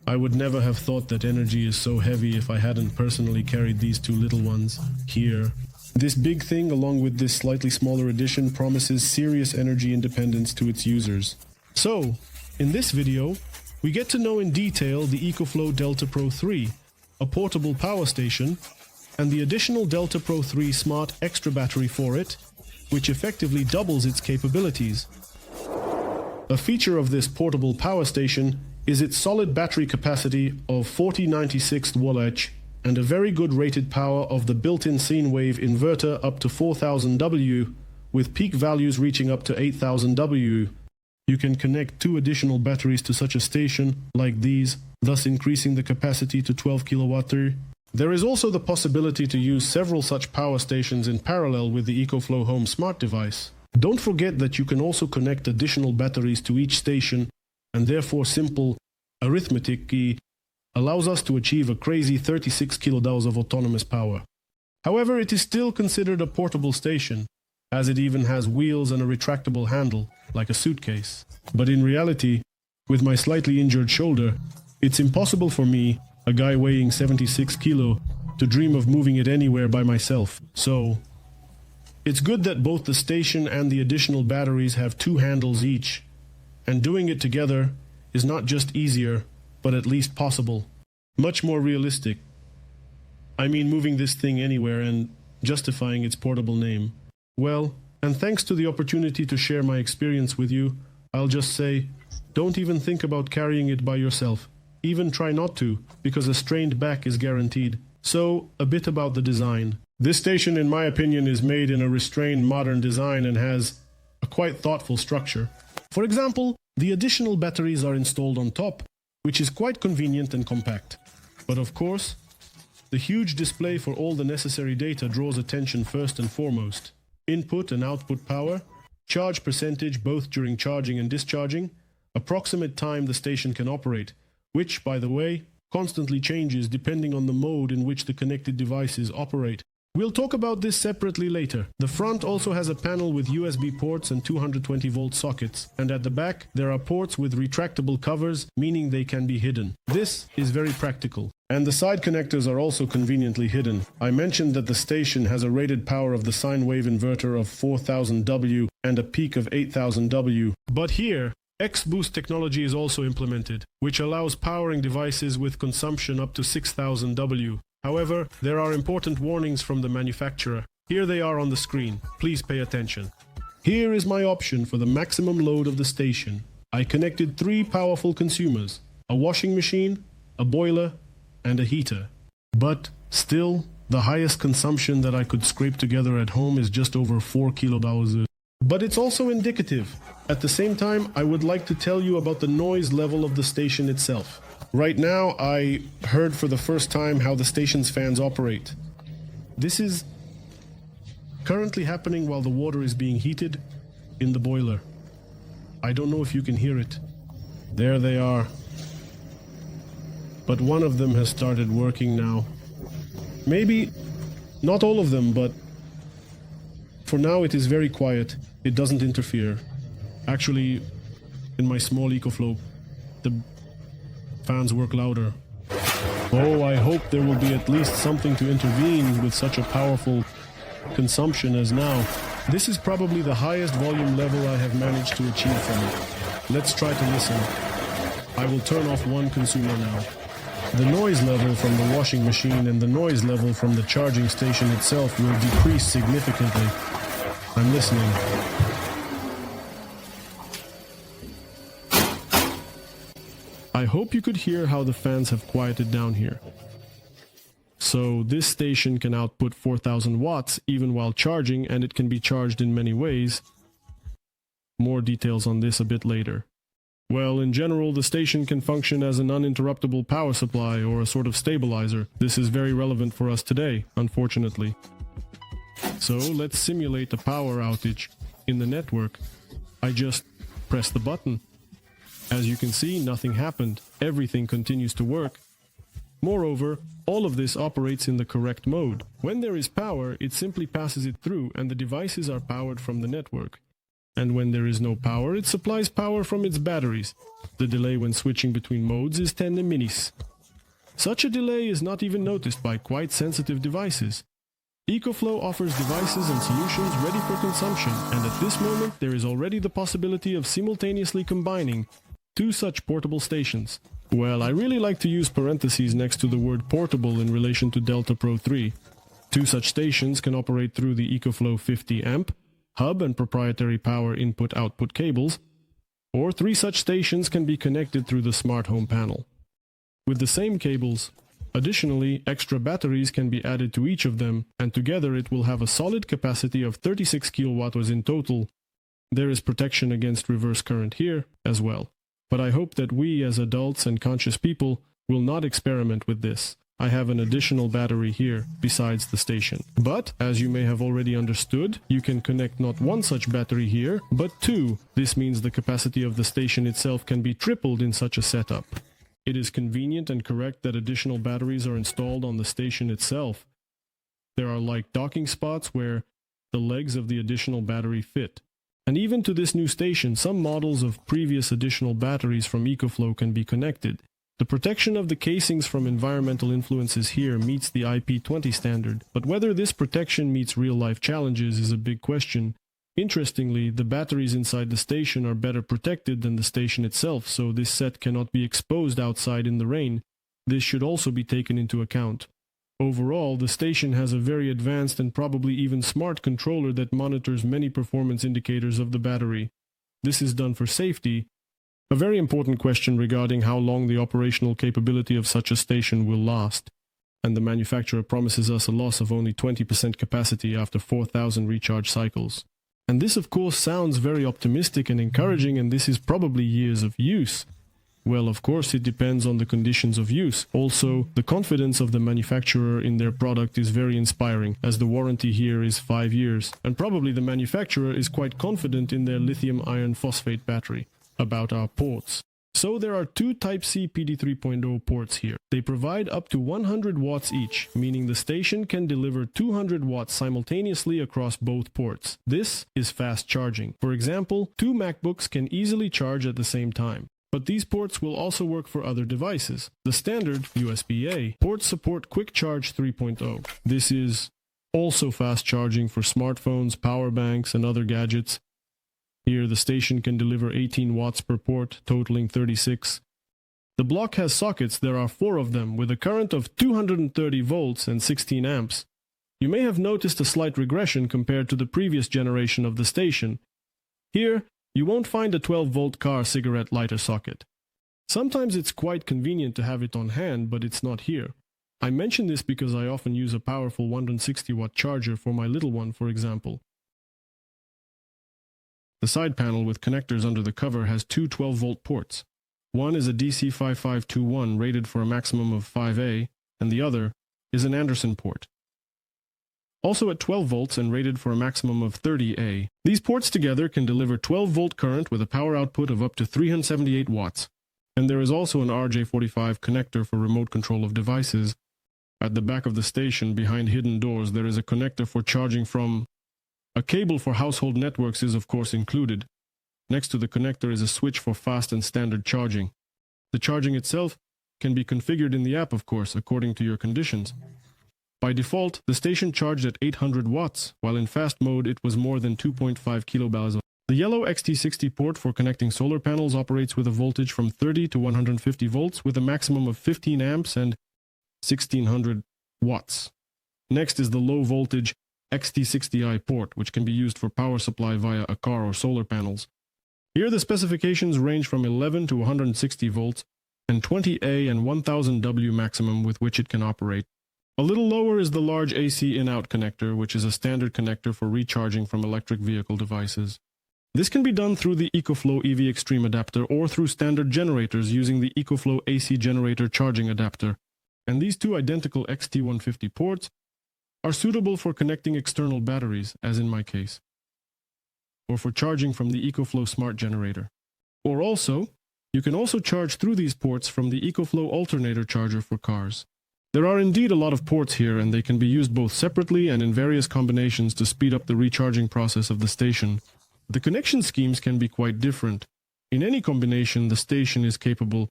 I would never have thought that energy is so heavy if I hadn't personally carried these two little ones here. This big thing, along with this slightly smaller edition, promises serious energy independence to its users. So, in this video, we get to know in detail the EcoFlow Delta Pro 3, a portable power station, and the additional Delta Pro 3 Smart Extra battery for it, which effectively doubles its capabilities. A feature of this portable power station is its solid battery capacity of 4096 Wh and a very good rated power of the built-in sine wave inverter up to 4000 W, with peak values reaching up to 8000 W. You can connect 2 additional batteries to such a station, like these, thus increasing the capacity to 12 kWh. There is also the possibility to use several such power stations in parallel with the EcoFlow Home smart device. Don't forget that you can also connect additional batteries to each station, and therefore simple arithmetic allows us to achieve a crazy 36 kJ of autonomous power. However, it is still considered a portable station, as it even has wheels and a retractable handle, like a suitcase. But in reality, with my slightly injured shoulder, it's impossible for me, a guy weighing 76 kilo, to dream of moving it anywhere by myself. So, it's good that both the station and the additional batteries have 2 handles each, and doing it together is not just easier, but at least possible. Much more realistic. I mean, moving this thing anywhere and justifying its portable name. Well, and thanks to the opportunity to share my experience with you, I'll just say, don't even think about carrying it by yourself. Even try not to, because a strained back is guaranteed. So, a bit about the design. This station, in my opinion, is made in a restrained modern design and has a quite thoughtful structure. For example, the additional batteries are installed on top, which is quite convenient and compact. But of course, the huge display for all the necessary data draws attention first and foremost. Input and output power, charge percentage both during charging and discharging, approximate time the station can operate, which, by the way, constantly changes depending on the mode in which the connected devices operate. We'll talk about this separately later. The front also has a panel with USB ports and 220-volt sockets, and at the back there are ports with retractable covers, meaning they can be hidden. This is very practical. And the side connectors are also conveniently hidden. I mentioned that the station has a rated power of the sine wave inverter of 4000 W and a peak of 8000 W. But here, X-Boost technology is also implemented, which allows powering devices with consumption up to 6000 W. However, there are important warnings from the manufacturer. Here they are on the screen. Please pay attention. Here is my option for the maximum load of the station. I connected 3 powerful consumers, a washing machine, a boiler, and a heater. But still, the highest consumption that I could scrape together at home is just over 4 kWh. But it's also indicative. At the same time, I would like to tell you about the noise level of the station itself. Right now, I heard for the first time how the station's fans operate. This is currently happening while the water is being heated in the boiler. I don't know if you can hear it. There they are. But one of them has started working now. Maybe not all of them, but for now it is very quiet. It doesn't interfere. Actually, in my small EcoFlow, the fans work louder. Oh, I hope there will be at least something to intervene with such a powerful consumption as now. This is probably the highest volume level I have managed to achieve from it. Let's try to listen. I will turn off one consumer now. The noise level from the washing machine and the noise level from the charging station itself will decrease significantly. I'm listening. I hope you could hear how the fans have quieted down here. So this station can output 4000 watts even while charging, and it can be charged in many ways. More details on this a bit later. Well, in general, the station can function as an uninterruptible power supply or a sort of stabilizer. This is very relevant for us today, unfortunately. So let's simulate a power outage in the network. I just press the button. As you can see, nothing happened. Everything continues to work. Moreover, all of this operates in the correct mode. When there is power, it simply passes it through and the devices are powered from the network. and when there is no power, it supplies power from its batteries. The delay when switching between modes is 10 minis. Such a delay is not even noticed by quite sensitive devices. EcoFlow offers devices and solutions ready for consumption, and at this moment there is already the possibility of simultaneously combining two such portable stations. Well, I really like to use parentheses next to the word portable in relation to Delta Pro 3. Two such stations can operate through the EcoFlow 50 amp, hub and proprietary power input-output cables, or three such stations can be connected through the smart home panel with the same cables. Additionally, extra batteries can be added to each of them, and together it will have a solid capacity of 36 kWh in total. There is protection against reverse current here as well. But I hope that we as adults and conscious people will not experiment with this. I have an additional battery here besides the station. But, as you may have already understood, you can connect not one such battery here, but two. This means the capacity of the station itself can be tripled in such a setup. It is convenient and correct that additional batteries are installed on the station itself. There are like docking spots where the legs of the additional battery fit. And even to this new station, some models of previous additional batteries from EcoFlow can be connected. The protection of the casings from environmental influences here meets the IP20 standard, but whether this protection meets real-life challenges is a big question. Interestingly, the batteries inside the station are better protected than the station itself, so this set cannot be exposed outside in the rain. This should also be taken into account. Overall, the station has a very advanced and probably even smart controller that monitors many performance indicators of the battery. This is done for safety. A very important question regarding how long the operational capability of such a station will last. And the manufacturer promises us a loss of only 20% capacity after 4,000 recharge cycles. And this of course sounds very optimistic and encouraging, and this is probably years of use. Well, of course it depends on the conditions of use. Also, the confidence of the manufacturer in their product is very inspiring, as the warranty here is 5 years. And probably the manufacturer is quite confident in their lithium iron phosphate battery. About our ports. So there are two Type-C PD 3.0 ports here. They provide up to 100 watts each, meaning the station can deliver 200 watts simultaneously across both ports. This is fast charging. For example, two MacBooks can easily charge at the same time. But these ports will also work for other devices. The standard USB-A ports support Quick Charge 3.0. This is also fast charging for smartphones, power banks, and other gadgets. Here, the station can deliver 18 watts per port, totaling 36. The block has sockets. There are 4 of them, with a current of 230 volts and 16 amps. You may have noticed a slight regression compared to the previous generation of the station. Here, you won't find a 12-volt car cigarette lighter socket. Sometimes it's quite convenient to have it on hand, but it's not here. I mention this because I often use a powerful 160-watt charger for my little one, for example. The side panel with connectors under the cover has two 12-volt ports. One is a DC5521 rated for a maximum of 5A, and the other is an Anderson port. Also at 12 volts and rated for a maximum of 30A. These ports together can deliver 12-volt current with a power output of up to 378 watts. And there is also an RJ45 connector for remote control of devices. At the back of the station, behind hidden doors, there is a connector for charging from. A cable for household networks is of course included. Next to the connector is a switch for fast and standard charging. The charging itself can be configured in the app, of course, according to your conditions. By default, the station charged at 800 watts, while in fast mode it was more than 2.5 kilobars. The yellow XT60 port for connecting solar panels operates with a voltage from 30 to 150 volts with a maximum of 15 amps and 1600 watts. Next is the low voltage XT60i port, which can be used for power supply via a car or solar panels. Here the specifications range from 11 to 160 volts and 20A and 1000W maximum with which it can operate. A little lower is the large AC in-out connector, which is a standard connector for recharging from electric vehicle devices. This can be done through the EcoFlow EV Extreme adapter or through standard generators using the EcoFlow AC generator charging adapter. And these two identical XT150 ports are suitable for connecting external batteries, as in my case, or for charging from the EcoFlow Smart Generator. Or also, you can also charge through these ports from the EcoFlow Alternator Charger for cars. There are indeed a lot of ports here, and they can be used both separately and in various combinations to speed up the recharging process of the station. The connection schemes can be quite different. In any combination, the station is capable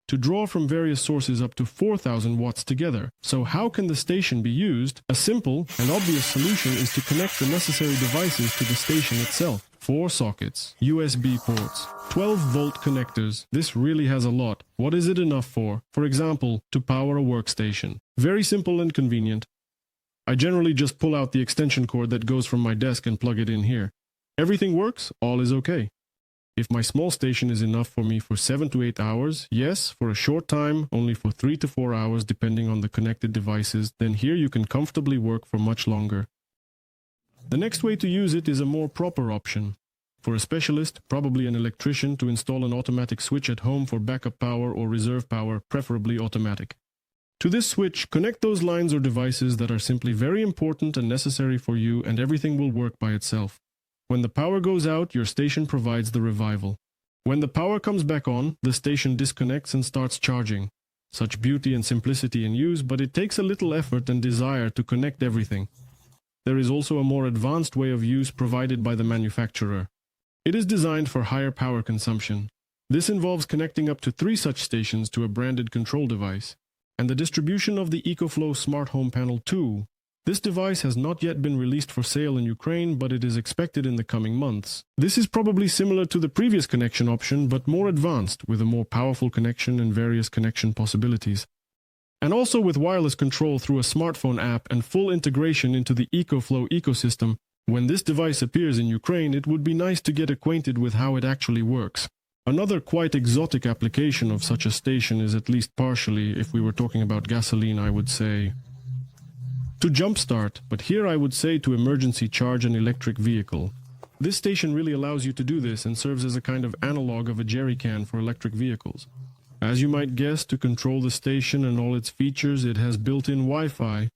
to draw from various sources up to 4,000 watts together. So how can the station be used? A simple and obvious solution is to connect the necessary devices to the station itself. 4 sockets, USB ports, 12-volt connectors. This really has a lot. What is it enough for? For example, to power a workstation. Very simple and convenient. I generally just pull out the extension cord that goes from my desk and plug it in here. Everything works, all is okay. If my small station is enough for me for 7 to 8 hours, yes, for a short time, only for 3 to 4 hours depending on the connected devices, then here you can comfortably work for much longer. The next way to use it is a more proper option. For a specialist, probably an electrician, to install an automatic switch at home for backup power or reserve power, preferably automatic. To this switch, connect those lines or devices that are simply very important and necessary for you, and everything will work by itself. When the power goes out, your station provides the revival. When the power comes back on, the station disconnects and starts charging. Such beauty and simplicity in use, but it takes a little effort and desire to connect everything. There is also a more advanced way of use provided by the manufacturer. It is designed for higher power consumption. This involves connecting up to 3 such stations to a branded control device. And the distribution of the EcoFlow Smart Home Panel 2. This device has not yet been released for sale in Ukraine, but it is expected in the coming months. This is probably similar to the previous connection option, but more advanced, with a more powerful connection and various connection possibilities. And also with wireless control through a smartphone app and full integration into the EcoFlow ecosystem. When this device appears in Ukraine, it would be nice to get acquainted with how it actually works. Another quite exotic application of such a station is, at least partially, if we were talking about gasoline, I would say, to jumpstart, but here I would say to emergency charge an electric vehicle. This station really allows you to do this and serves as a kind of analog of a jerry can for electric vehicles. As you might guess, to control the station and all its features, it has built-in Wi-Fi,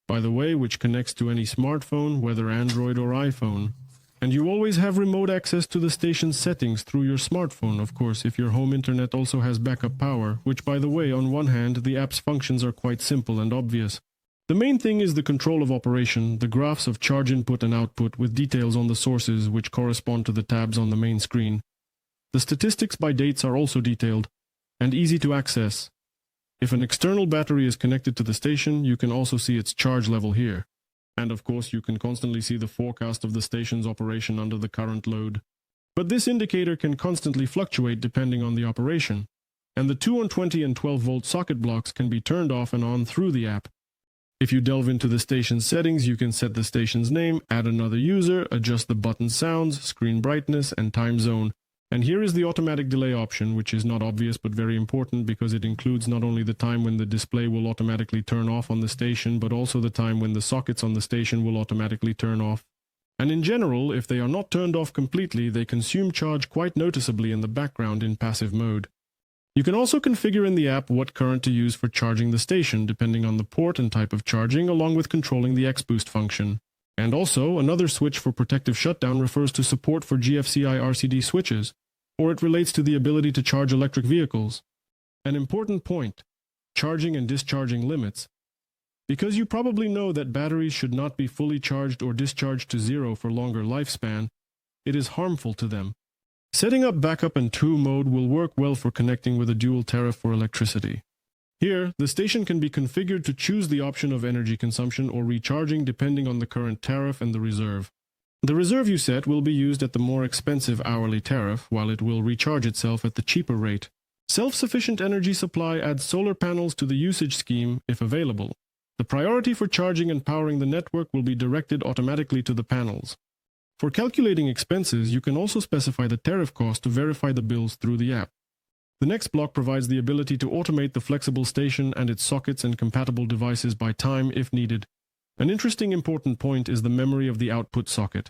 by the way, which connects to any smartphone, whether Android or iPhone. And you always have remote access to the station's settings through your smartphone, of course, if your home internet also has backup power, which, by the way, on one hand, the app's functions are quite simple and obvious. The main thing is the control of operation, the graphs of charge input and output with details on the sources which correspond to the tabs on the main screen. The statistics by dates are also detailed and easy to access. If an external battery is connected to the station, you can also see its charge level here. And of course, you can constantly see the forecast of the station's operation under the current load. But this indicator can constantly fluctuate depending on the operation. And the 220 and 12-volt socket blocks can be turned off and on through the app. If you delve into the station's settings, you can set the station's name, add another user, adjust the button sounds, screen brightness, and time zone. And here is the automatic delay option, which is not obvious but very important because it includes not only the time when the display will automatically turn off on the station, but also the time when the sockets on the station will automatically turn off. And in general, if they are not turned off completely, they consume charge quite noticeably in the background in passive mode. You can also configure in the app what current to use for charging the station, depending on the port and type of charging, along with controlling the X-Boost function. And also, another switch for protective shutdown refers to support for GFCI RCD switches, or it relates to the ability to charge electric vehicles. An important point: charging and discharging limits. Because you probably know that batteries should not be fully charged or discharged to zero for longer lifespan, it is harmful to them. Setting up backup and 2 mode will work well for connecting with a dual tariff for electricity. Here, the station can be configured to choose the option of energy consumption or recharging depending on the current tariff and the reserve. The reserve you set will be used at the more expensive hourly tariff, while it will recharge itself at the cheaper rate. Self-sufficient energy supply adds solar panels to the usage scheme if available. The priority for charging and powering the network will be directed automatically to the panels. For calculating expenses, you can also specify the tariff cost to verify the bills through the app. The next block provides the ability to automate the flexible station and its sockets and compatible devices by time if needed. An interesting important point is the memory of the output socket.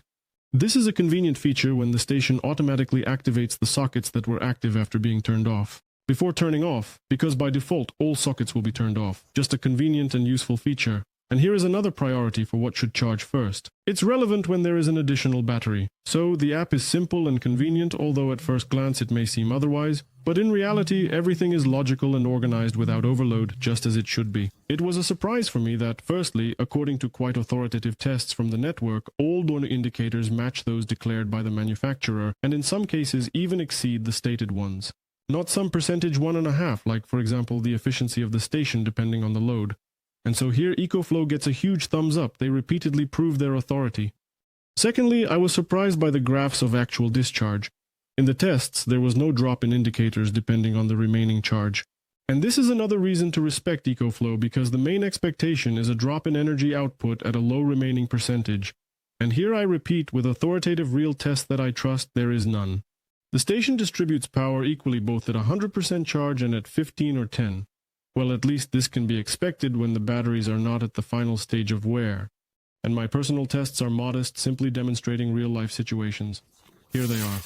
This is a convenient feature when the station automatically activates the sockets that were active after being turned off, before turning off, because by default all sockets will be turned off. Just a convenient and useful feature. And here is another priority for what should charge first. It's relevant when there is an additional battery. So the app is simple and convenient, although at first glance it may seem otherwise. But in reality, everything is logical and organized without overload, just as it should be. It was a surprise for me that, firstly, according to quite authoritative tests from the network, all door indicators match those declared by the manufacturer, and in some cases even exceed the stated ones. Not some percentage 1.5, like for example the efficiency of the station depending on the load. And so here EcoFlow gets a huge thumbs up. They repeatedly prove their authority. Secondly, I was surprised by the graphs of actual discharge. In the tests, there was no drop in indicators depending on the remaining charge. And this is another reason to respect EcoFlow, because the main expectation is a drop in energy output at a low remaining percentage. And here I repeat, with authoritative real tests that I trust, there is none. The station distributes power equally both at 100% charge and at 15 or 10. Well, at least this can be expected when the batteries are not at the final stage of wear. And my personal tests are modest, simply demonstrating real-life situations. Here they are.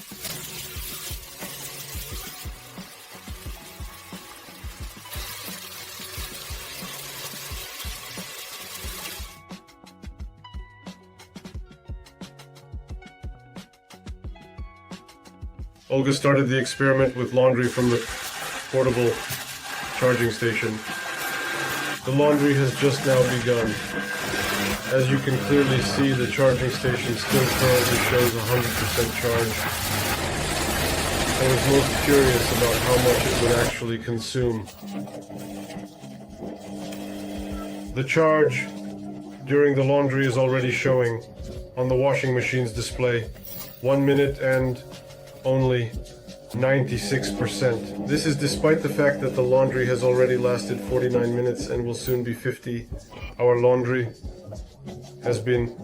Olga started the experiment with laundry from the portable charging station. The laundry has just now begun. As you can clearly see, the charging station still currently shows 100% charge. I was most curious about how much it would actually consume. The charge during the laundry is already showing on the washing machine's display. 1 minute and only 96%. This is despite the fact that the laundry has already lasted 49 minutes and will soon be 50. Our laundry has been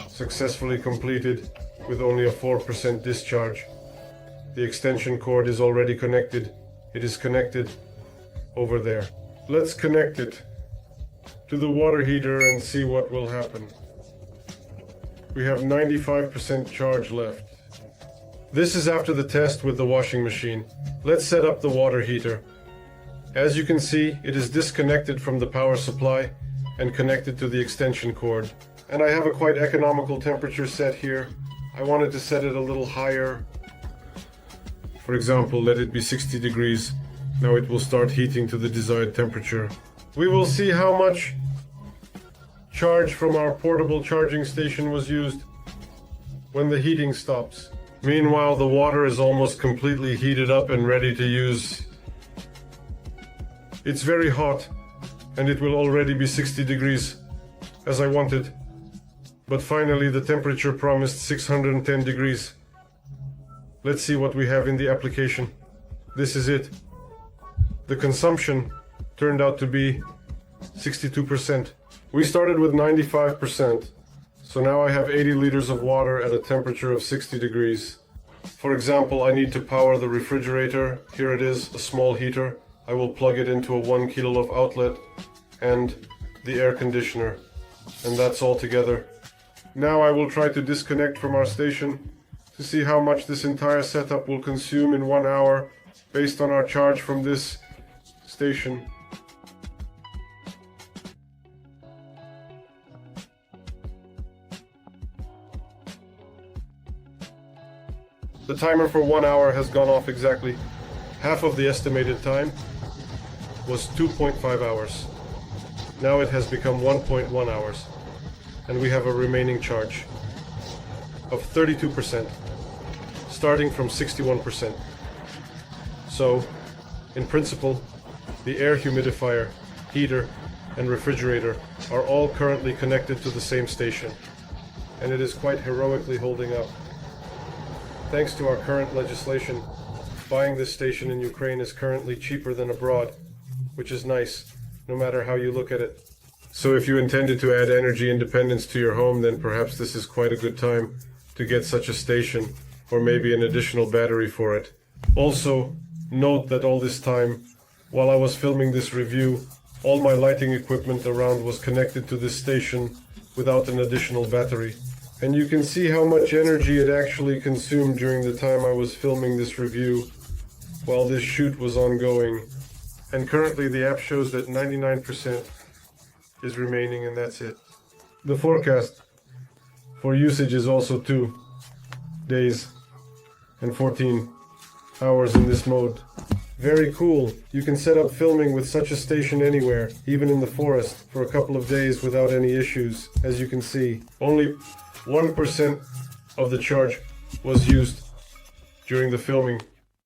successfully completed with only a 4% discharge. The extension cord is already connected. It is connected over there. Let's connect it to the water heater and see what will happen. We have 95% charge left. This is after the test with the washing machine. Let's set up the water heater. As you can see, it is disconnected from the power supply and connected to the extension cord. And I have a quite economical temperature set here. I wanted to set it a little higher. For example, let it be 60 degrees. Now it will start heating to the desired temperature. We will see how much charge from our portable charging station was used when the heating stops. Meanwhile, the water is almost completely heated up and ready to use. It's very hot, and it will already be 60 degrees, as I wanted. But finally, the temperature promised 610 degrees. Let's see what we have in the application. This is it. The consumption turned out to be 62%. We started with 95%. So now I have 80 liters of water at a temperature of 60 degrees. For example, I need to power the refrigerator. Here it is, a small heater. I will plug it into a 1 kilo outlet and the air conditioner. And that's all together. Now I will try to disconnect from our station to see how much this entire setup will consume in 1 hour based on our charge from this station. The timer for 1 hour has gone off exactly. Half of the estimated time was 2.5 hours. Now it has become 1.1 hours. And we have a remaining charge of 32%, starting from 61%. So, in principle, the air humidifier, heater, and refrigerator are all currently connected to the same station. And it is quite heroically holding up. Thanks to our current legislation, buying this station in Ukraine is currently cheaper than abroad, which is nice, no matter how you look at it. So if you intended to add energy independence to your home, then perhaps this is quite a good time to get such a station, or maybe an additional battery for it. Also, note that all this time, while I was filming this review, all my lighting equipment around was connected to this station without an additional battery. And you can see how much energy it actually consumed during the time I was filming this review while this shoot was ongoing. And currently the app shows that 99% is remaining, and that's it. The forecast for usage is also 2 days and 14 hours in this mode. Very cool. You can set up filming with such a station anywhere, even in the forest, for a couple of days without any issues. As you can see, only 1% of the charge was used during the filming